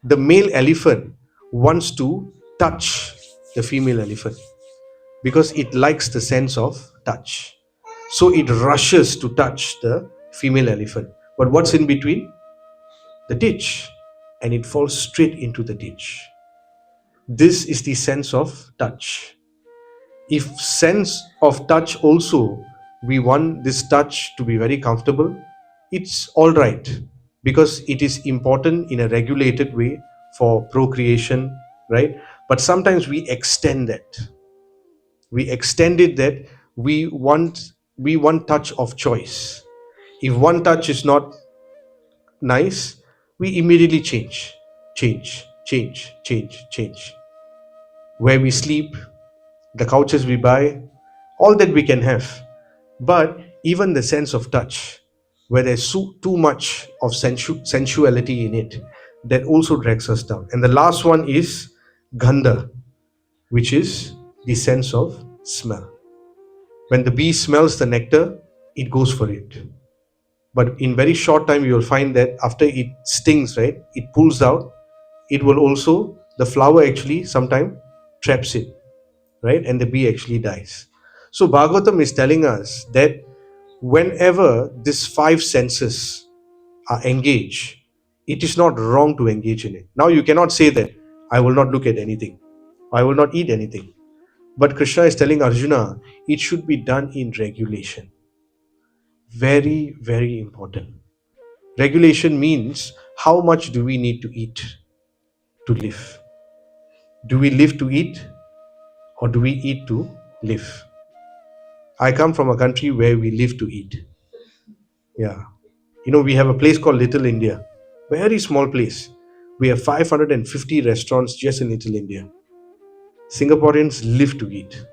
The male elephant wants to touch the female elephant because it likes the sense of touch. So it rushes to touch the female elephant. But what's in between? The ditch. And it falls straight into the ditch. This is the sense of touch. If sense of touch also, we want this touch to be very comfortable, it's all right, because it is important in a regulated way for procreation, right? But sometimes we extend it that we want touch of choice. If one touch is not nice, we immediately change. Where we sleep, the couches we buy, all that we can have. But even the sense of touch, where there's too much of sensuality in it, that also drags us down. And the last one is gandha, which is the sense of smell. When the bee smells the nectar, it goes for it. But in very short time, you will find that after it stings, right, it pulls out, it will also, the flower actually sometime traps it, right? And the bee actually dies. So Bhagavatam is telling us that whenever these five senses are engaged, it is not wrong to engage in it. Now you cannot say that I will not look at anything, I will not eat anything. But Krishna is telling Arjuna, it should be done in regulation. Very, very important. Regulation means how much do we need to eat to live? Do we live to eat or do we eat to live? I come from a country where we live to eat. Yeah. We have a place called Little India. Very small place. We have 550 restaurants just in Little India. Singaporeans live to eat,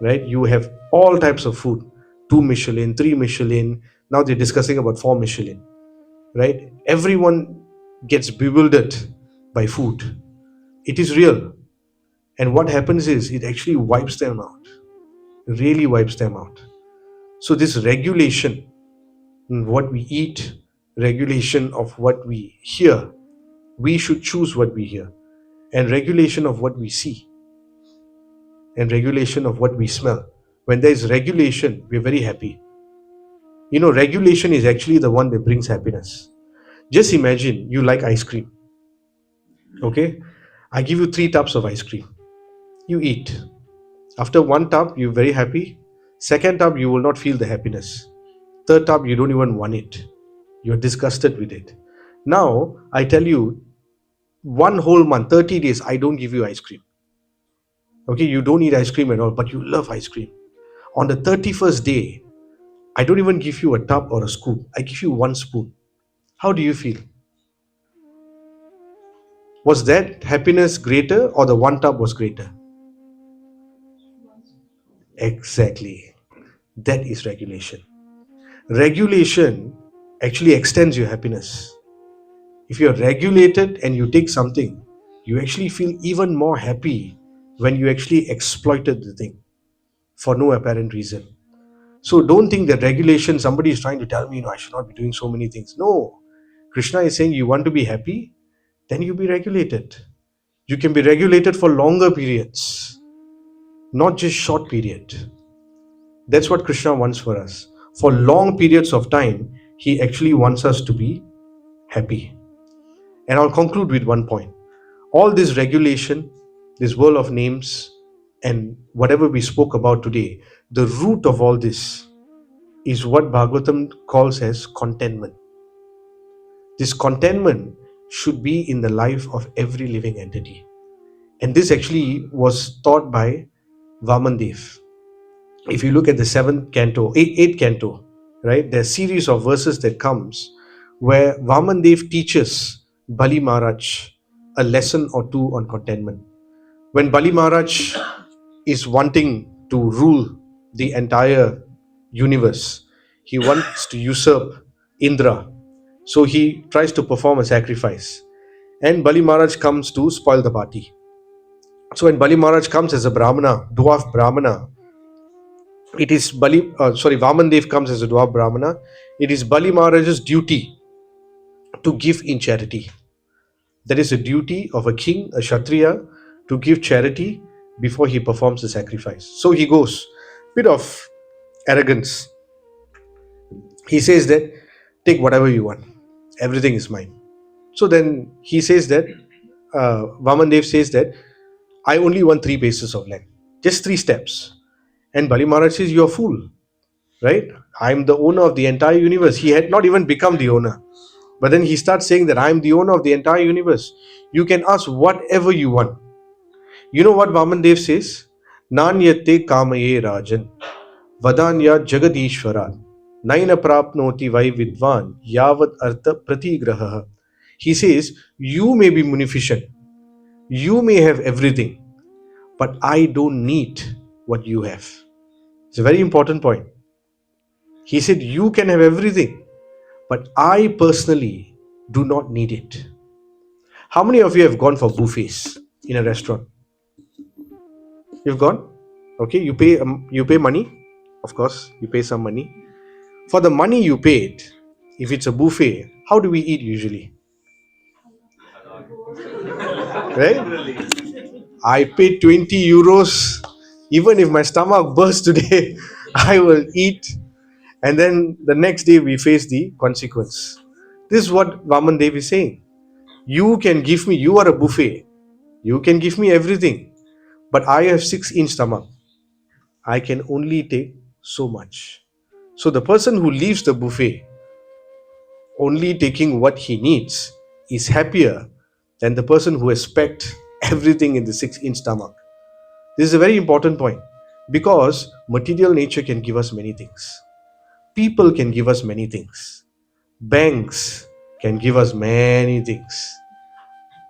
right? You have all types of food. 2 Michelin, 3 Michelin. Now they're discussing about 4 Michelin, right? Everyone gets bewildered by food. It is real. And what happens is it actually wipes them out. Really wipes them out. So this regulation in what we eat, regulation of what we hear, we should choose what we hear, and regulation of what we see, and regulation of what we smell. When there is regulation, we're very happy. Regulation is actually the one that brings happiness. Just imagine you like ice cream. Okay? I give you 3 tubs of ice cream. You eat. After 1 tub, you're very happy. Second tub, you will not feel the happiness. Third tub, you don't even want it. You're disgusted with it. Now, I tell you, 1 whole month, 30 days, I don't give you ice cream. Okay, you don't eat ice cream at all, but you love ice cream. On the 31st day, I don't even give you a tub or a scoop. I give you 1 spoon. How do you feel? Was that happiness greater or the 1 tub was greater? Exactly. That is regulation. Regulation actually extends your happiness. If you're regulated and you take something, you actually feel even more happy when you actually exploited the thing for no apparent reason. So don't think that regulation, somebody is trying to tell me, I should not be doing so many things. No. Krishna is saying you want to be happy, then you be regulated. You can be regulated for longer periods, not just short period. That's what Krishna wants for us. For long periods of time, he actually wants us to be happy. And I'll conclude with one point. All this regulation, this world of names, and whatever we spoke about today, the root of all this is what Bhagavatam calls as contentment. This contentment should be in the life of every living entity. And this actually was taught by Vamandev. If you look at the eighth canto, right, there's a series of verses that comes where Vamandev teaches Bali Maharaj a lesson or two on contentment. When Bali Maharaj is wanting to rule the entire universe, he wants to usurp Indra. So he tries to perform a sacrifice. And Bali Maharaj comes to spoil the party. So when Bali Maharaj comes as a Brahmana, dwarf Brahmana, it is Vamandev comes as a dwarf Brahmana. It is Bali Maharaj's duty to give in charity. That is a duty of a king, a Kshatriya, to give charity before he performs the sacrifice. So he goes, bit of arrogance. He says that, take whatever you want, everything is mine. So then he says that, Vamandev says that, I only want 3 paces of land, just 3 steps. And Bali Maharaj says, you're a fool, right? I'm the owner of the entire universe. He had not even become the owner. But then he starts saying that I'm the owner of the entire universe. You can ask whatever you want. You know what Vamandev says? Nanyate kamaye rajan, vadanya jagadishwaran, naina prapnoti vai vidvan, yavat artha pratigraha. He says, you may be munificent, you may have everything, but I don't need what you have. It's a very important point. He said, you can have everything, but I personally do not need it. How many of you have gone for buffets in a restaurant? You've gone? Okay, you pay money. Of course, you pay some money. For the money you paid, if it's a buffet, how do we eat usually? Right? I paid 20 euros. Even if my stomach bursts today, I will eat. And then the next day we face the consequence. This is what Vamandev is saying. You can give me, you are a buffet. You can give me everything. But I have 6-inch stomach. I can only take so much. So the person who leaves the buffet only taking what he needs is happier than the person who has packed everything in the 6-inch stomach. This is a very important point because material nature can give us many things. People can give us many things. Banks can give us many things.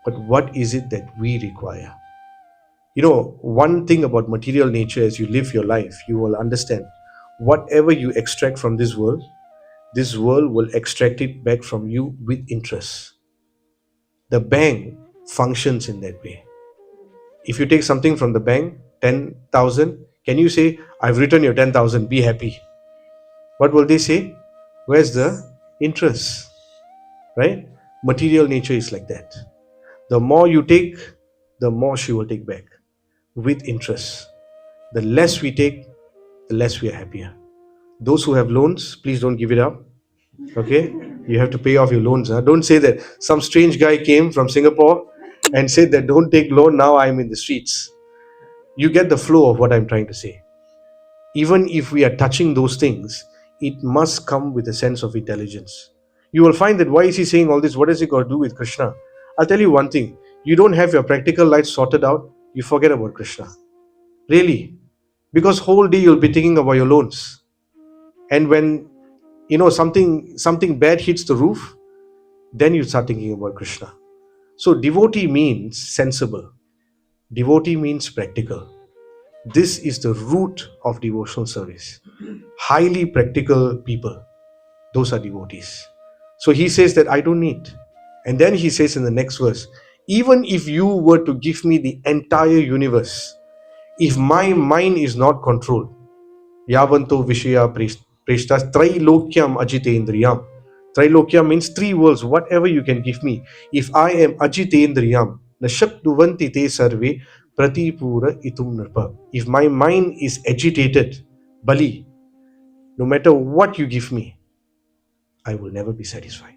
But what is it that we require? You know, one thing about material nature, as you live your life, you will understand whatever you extract from this world will extract it back from you with interest. The bank functions in that way. If you take something from the bank, 10,000, can you say, I've written your 10,000, be happy? What will they say? Where's the interest? Right? Material nature is like that. The more you take, the more she will take back with interest. The less we take, the less we are happier. Those who have loans, please don't give it up. Okay? You have to pay off your loans. Huh? Don't say that some strange guy came from Singapore and said that don't take loan, now I'm in the streets. You get the flow of what I'm trying to say. Even if we are touching those things, it must come with a sense of intelligence. You will find that why is he saying all this? What has it got to do with Krishna? I'll tell you one thing. You don't have your practical life sorted out, you forget about Krishna. Really. Because whole day you'll be thinking about your loans. And when something bad hits the roof, then you start thinking about Krishna. So devotee means sensible. Devotee means practical. This is the root of devotional service. Highly practical people, those are devotees. So he says that I don't need. And then he says in the next verse, even if you were to give me the entire universe, if my mind is not controlled, yavanto vishaya preshtas trailokyam ajitendriyam, Trailokya means three worlds, whatever you can give me. If I am Ajitendriyam, Nashaknuvanti te sarve pratipura itum nirpa. If my mind is agitated, Bali, no matter what you give me, I will never be satisfied.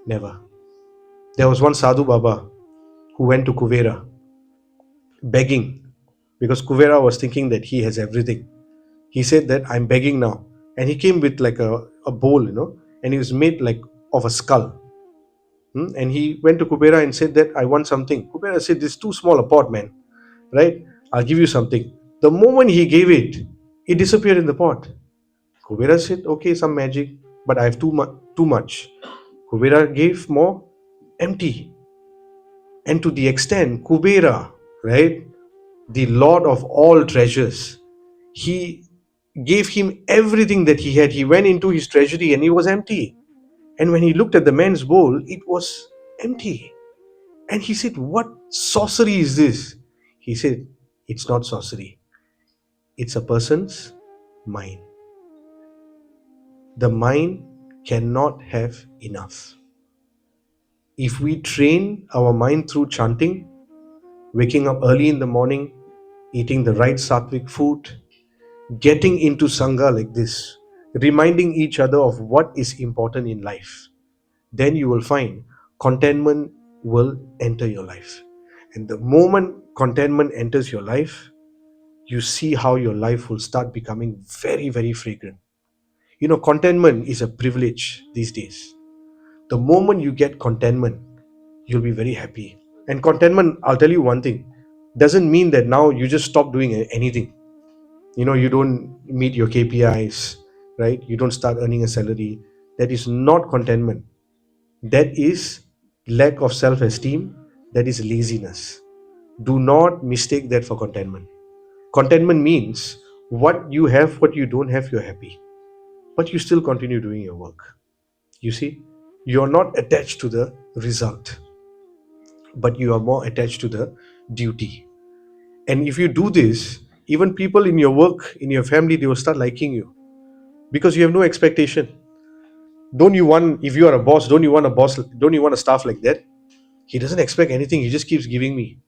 Never. There was one Sadhu Baba who went to Kuvera begging because Kuvera was thinking that he has everything. He said that I'm begging now. And he came with like a bowl, and it was made like of a skull. And he went to Kubera and said that I want something. Kubera said, this is too small a pot, man. Right? I'll give you something. The moment he gave it, it disappeared in the pot. Kubera said, okay, some magic, but I have too much. Kubera gave more, empty. And to the extent, Kubera, right, the Lord of all treasures, he gave him everything that he had. He went into his treasury and it was empty. And when he looked at the man's bowl, it was empty. And he said, what sorcery is this? He said, it's not sorcery. It's a person's mind. The mind cannot have enough. If we train our mind through chanting, waking up early in the morning, eating the right sattvic food, getting into Sangha like this, reminding each other of what is important in life, then you will find contentment will enter your life. And the moment contentment enters your life, you see how your life will start becoming very, very fragrant. Contentment is a privilege these days. The moment you get contentment, you'll be very happy. And contentment, I'll tell you one thing, doesn't mean that now you just stop doing anything. You don't meet your KPIs, right? You don't start earning a salary. That is not contentment. That is lack of self-esteem. That is laziness. Do not mistake that for contentment. Contentment means what you have, what you don't have, you're happy. But you still continue doing your work. You see, you're not attached to the result, but you are more attached to the duty. And if you do this, even people in your work, in your family, they will start liking you because you have no expectation. Don't you want, if you are a boss, don't you want a boss, don't you want a staff like that? He doesn't expect anything, he just keeps giving me.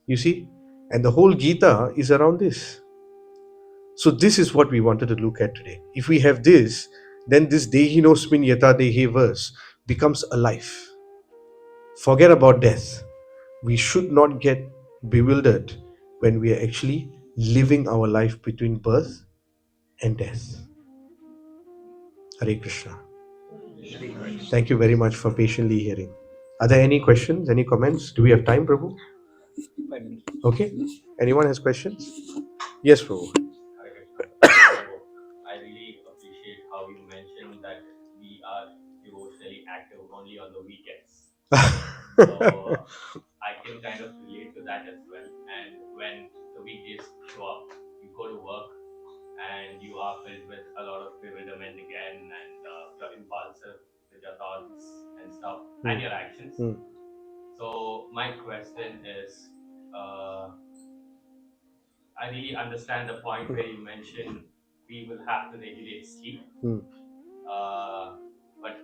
You see? And the whole Gita is around this. So this is what we wanted to look at today. If we have this, then this Dehinosmin Yata Dehi verse becomes alive. Forget about death. We should not get bewildered when we are actually living our life between birth and death. Hare Krishna. Thank you very much for patiently hearing. Are there any questions, any comments? Do we have time, Prabhu? Okay. Anyone has questions? Yes, Prabhu. I really appreciate how you mentioned that we are devotionally active only on the weekends. So I can kind of relate to that as well. And when the weekdays show up, you go to work and you are filled with a lot of bewilderment again, and you're impulsive with your thoughts and stuff and your actions. So my question is, I really understand the point where you mentioned we will have to regulate sleep. But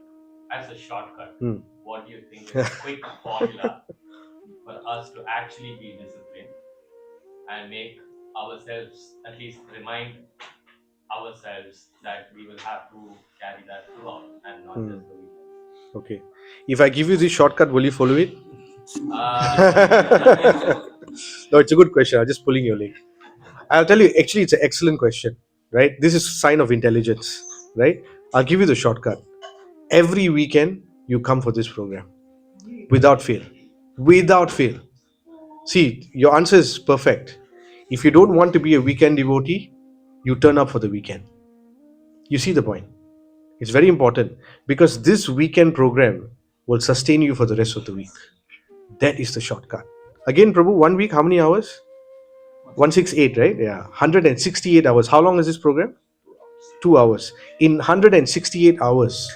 as a shortcut, what do you think is a quick formula for us to actually be disciplined and make ourselves, at least remind ourselves that we will have to carry that throughout and not just the weekends? Okay. If I give you this shortcut, will you follow it? No, it's a good question. I'm just pulling your leg. I'll tell you, actually, it's an excellent question, right? This is a sign of intelligence, right? I'll give you the shortcut. Every weekend, you come for this program without fail. Without fail. See, your answer is perfect. If you don't want to be a weekend devotee, you turn up for the weekend. You see the point? It's very important because this weekend program will sustain you for the rest of the week. That is the shortcut. Again, Prabhu, 1 week, how many hours? 168, right? Yeah, 168 hours. How long is this program? 2 hours. In 168 hours,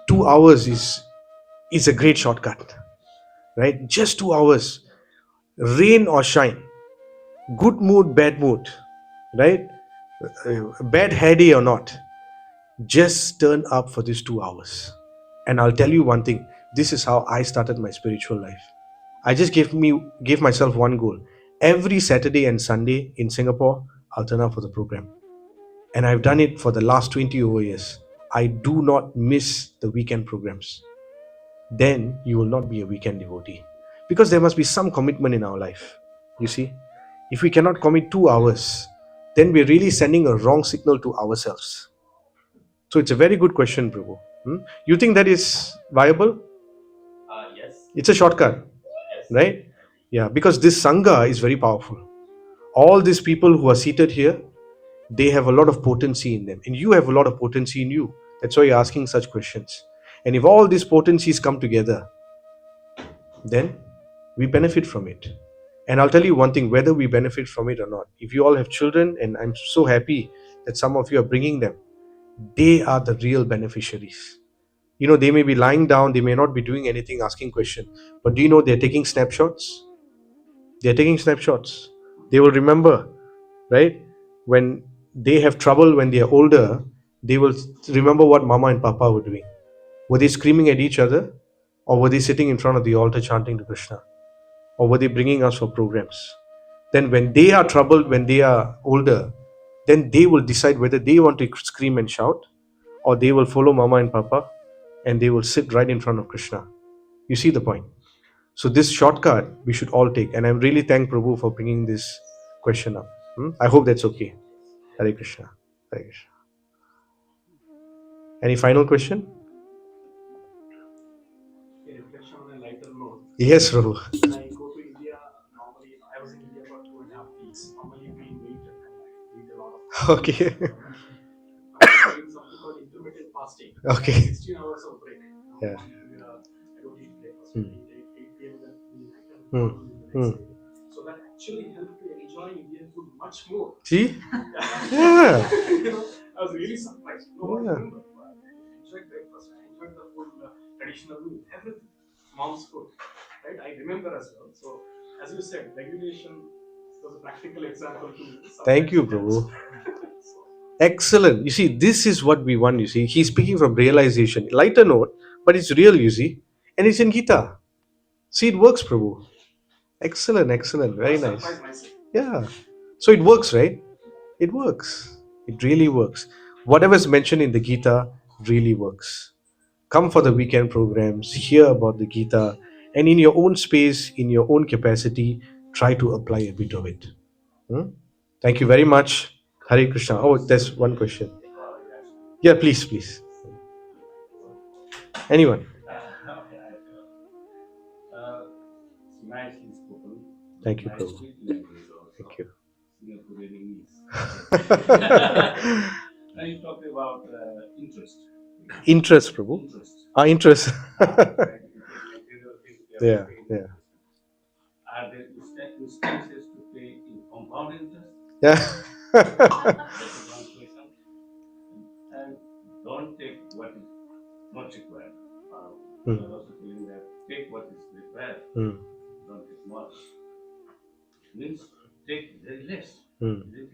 2 hours is a great shortcut, right? Just 2 hours. Rain or shine, good mood, bad mood, right? Bad hair day or not, Just turn up for these 2 hours. And I'll tell you one thing, this is how I started my spiritual life. I just gave myself one goal. Every Saturday and Sunday in Singapore, I'll turn up for the program. And I've done it for the last 20 over years. I do not miss the weekend programs. Then you will not be a weekend devotee. Because there must be some commitment in our life. You see, if we cannot commit 2 hours, then we're really sending a wrong signal to ourselves. So it's a very good question, Prabhu. You think that is viable? Yes. It's a shortcut, Yes. right? Yeah, because this Sangha is very powerful. All these people who are seated here, they have a lot of potency in them. And you have a lot of potency in you. That's why you're asking such questions. And if all these potencies come together, then we benefit from it. And I'll tell you one thing, whether we benefit from it or not, if you all have children, and I'm so happy that some of you are bringing them, they are the real beneficiaries. They may be lying down, they may not be doing anything, asking questions, but do you know they're taking snapshots? They're taking snapshots. They will remember, right? When they have trouble, when they are older, they will remember what mama and papa were doing. Were they screaming at each other? Or were they sitting in front of the altar chanting to Krishna? Or were they bringing us for programs? Then when they are troubled, when they are older, then they will decide whether they want to scream and shout, or they will follow mama and papa, and they will sit right in front of Krishna. You see the point? So this shortcut we should all take, and I'm really thank Prabhu for bringing this question up. I hope that's okay. Hare Krishna. Hare Krishna. Any final question? A reflection on a lighter note. Yes, Prabhu. When I go to India, normally I was in India for 2.5 weeks. Normally we meet and come back. We eat a lot of Okay. I'm doing something called intermittent fasting. Okay. 16 hours of break. Yeah. I don't eat breakfast. Hmm. I eat 8 p.m. then midnight and Hmm. the next day. So that actually helped me enjoy Indian food much more. See? Yeah. I was really surprised. I remember. I enjoyed breakfast. I enjoyed the full traditional meal, everything. Mom's food, right? I remember as well. So, as you said, regulation was a practical example to. Thank you, Prabhu. Excellent. You see, this is what we want. You see, he's speaking from realization. Lighter note, but it's real, you see. And it's in Gita. See, it works, Prabhu. Excellent, excellent. Very nice. Yeah. So it works, right? It works. It really works. Whatever's mentioned in the Gita really works. Come for the weekend programs, hear about the Gita, and in your own space, in your own capacity, try to apply a bit of it. Thank you very much. Hare Krishna. Oh, there's one question. Yeah, please, please. Anyone? Nicely spoken. Thank you, Nice Prabhu. sweet language also. Thank you. Singaporean English. Now you talked about interest. Interest, Prabhu. Interest. Interest. Yeah. Yeah. Are there instances to pay in compound interest? Yeah. That's one question. And don't take what is not required. You are also telling that take what is required. Don't take more. Means take very less. Isn't it?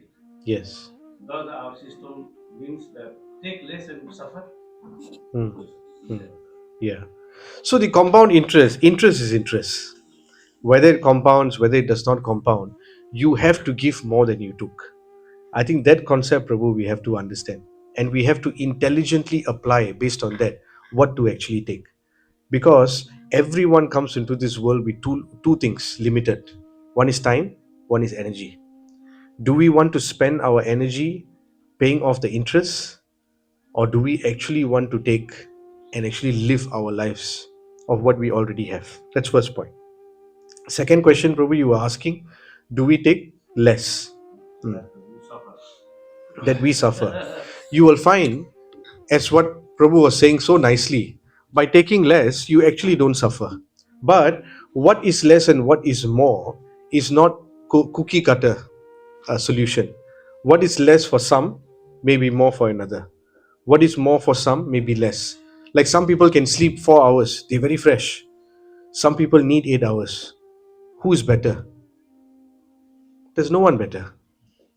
Yes. Does our system means that take less and suffer? Yeah. So the compound interest is interest. Whether it compounds, whether it does not compound, you have to give more than you took. I think that concept, Prabhu, we have to understand. And we have to intelligently apply based on that what to actually take. Because everyone comes into this world with two things limited. One is time, one is energy. Do we want to spend our energy paying off the interest, or do we actually want to take and actually live our lives of what we already have? That's first point. Second question, Prabhu, you were asking, do we take less? That we suffer. You will find, as what Prabhu was saying so nicely, by taking less, you actually don't suffer. But what is less and what is more is not cookie cutter solution. What is less for some may be more for another. What is more for some may be less. Like some people can sleep 4 hours, they're very fresh. Some people need 8 hours. Who is better? There's no one better.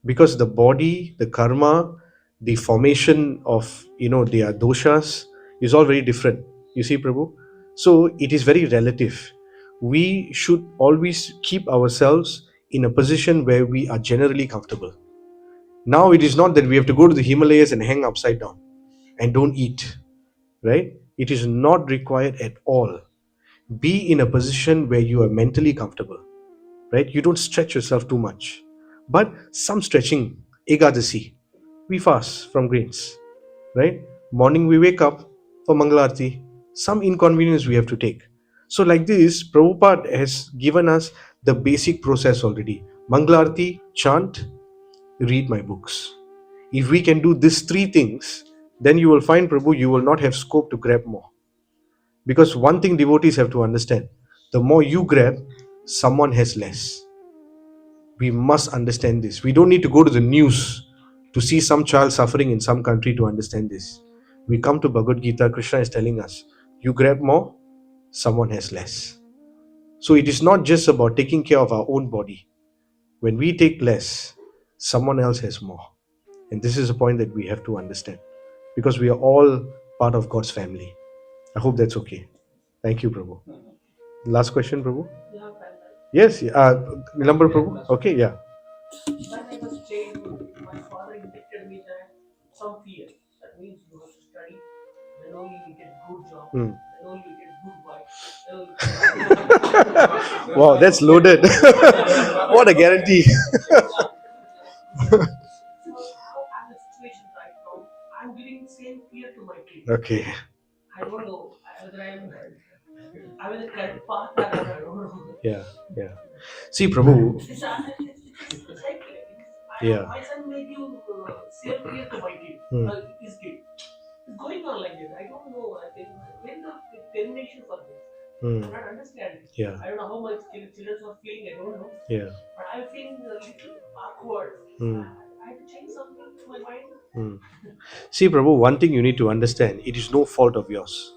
Because the body, the karma, the formation of their doshas is all very different. You see, Prabhu. So it is very relative. We should always keep ourselves in a position where we are generally comfortable. Now it is not that we have to go to the Himalayas and hang upside down and don't eat, right? It is not required at all. Be in a position where you are mentally comfortable, right? You don't stretch yourself too much, but some stretching. Ekadasi, we fast from grains, right? Morning we wake up for Mangalarti, some inconvenience we have to take. So like this, Prabhupada has given us the basic process already. Mangalarti, chant, read my books. If we can do these three things, then you will find, Prabhu, you will not have scope to grab more. Because one thing devotees have to understand, the more you grab, someone has less. We must understand this. We don't need to go to the news to see some child suffering in some country to understand this. We come to Bhagavad Gita, Krishna is telling us, you grab more, someone has less. So it is not just about taking care of our own body. When we take less, someone else has more. And this is a point that we have to understand. Because we are all part of God's family. I hope that's okay. Thank you, Prabhu. Last question, Prabhu? Yes, number, Prabhu? Okay, yeah. When I was childhood, my father injected me that some fear. That means you have to study, then only you get good job, then only you get good wife. Wow, that's loaded. What a guarantee. So how I'm the situation right now, I'm giving the same fear to my kids. Okay. I don't know whether I'm in the correct path or not, I don't know. Yeah. See, Prabhu. It's like, Yeah. my son may give same fear to my kid, his kid. It's going on like this. I don't know. I think when the termination for this, I'm not understanding. Yeah. I don't know how much children are feeling. I don't know. Yeah. But I'm feeling a little awkward. I have to change something to my mind. See, Prabhu, one thing you need to understand, it is no fault of yours.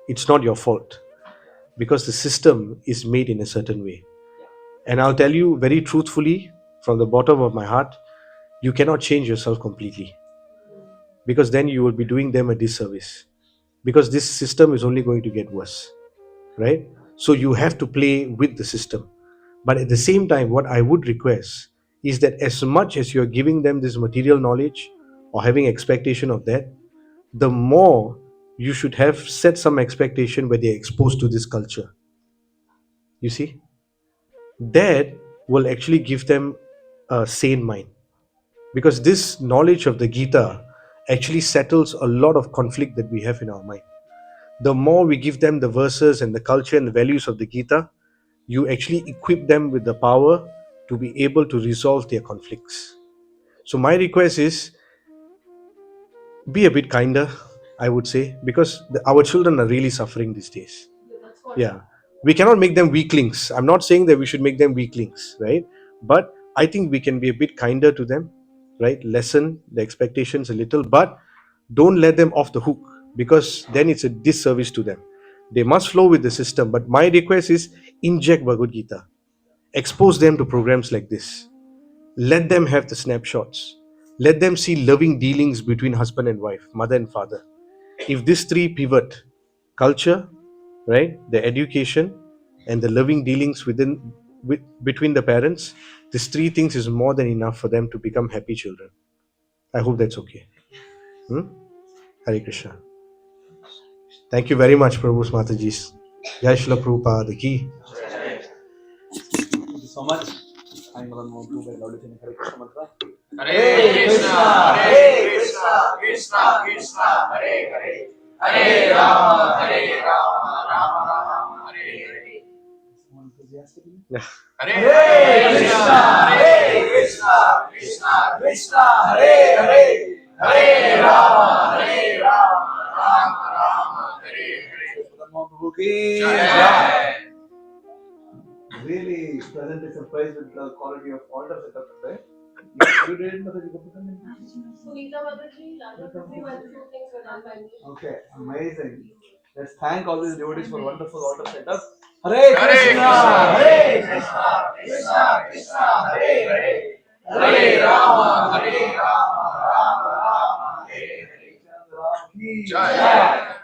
It's not your fault. Because the system is made in a certain way. And I'll tell you very truthfully, from the bottom of my heart, you cannot change yourself completely. Because then you will be doing them a disservice. Because this system is only going to get worse. Right? So you have to play with the system. But at the same time, what I would request is that as much as you're giving them this material knowledge or having expectation of that, the more you should have set some expectation where they're exposed to this culture. You see? That will actually give them a sane mind. Because this knowledge of the Gita actually settles a lot of conflict that we have in our mind. The more we give them the verses and the culture and the values of the Gita, you actually equip them with the power to be able to resolve their conflicts. So my request is, be a bit kinder, I would say, because our children are really suffering these days. Yeah. We cannot make them weaklings. I'm not saying that we should make them weaklings, right? But I think we can be a bit kinder to them, right? Lessen the expectations a little, but don't let them off the hook, because then it's a disservice to them. They must flow with the system. But my request is, inject Bhagavad Gita. Expose them to programs like this. Let them have the snapshots. Let them see loving dealings between husband and wife, mother and father. If these three pivot, culture, right, the education, and the loving dealings between the parents, these three things is more than enough for them to become happy children. I hope that's okay. Hare Krishna. Thank you very much, Prabhu's Matajis. Jai Shila Prabhupada ki. Thank you so much. I'm Madanmohan to by loudly saying Hare Krishna mantra. Hare Krishna, Hare Krishna, Krishna Krishna, Hare Hare, Hare Rama, Rama Rama, Hare Hare. Someone enthusiastically. Hare Krishna, Krishna Krishna, Hare Hare, Hare Rama, Rama Rama, Hare Hare. Madanmohan Prabhu ki Jai. Really pleasantly surprised with the quality of all the setup today. You did Mataji Gopatan? Sunita Mataji, Rama Prabhu, and few things were done by me. Okay, amazing. Let's thank all these devotees for wonderful altar setup. Hare Krishna, Hare Krishna, Krishna Krishna, Hare Hare, Hare Rama, Rama Rama. ki Jai.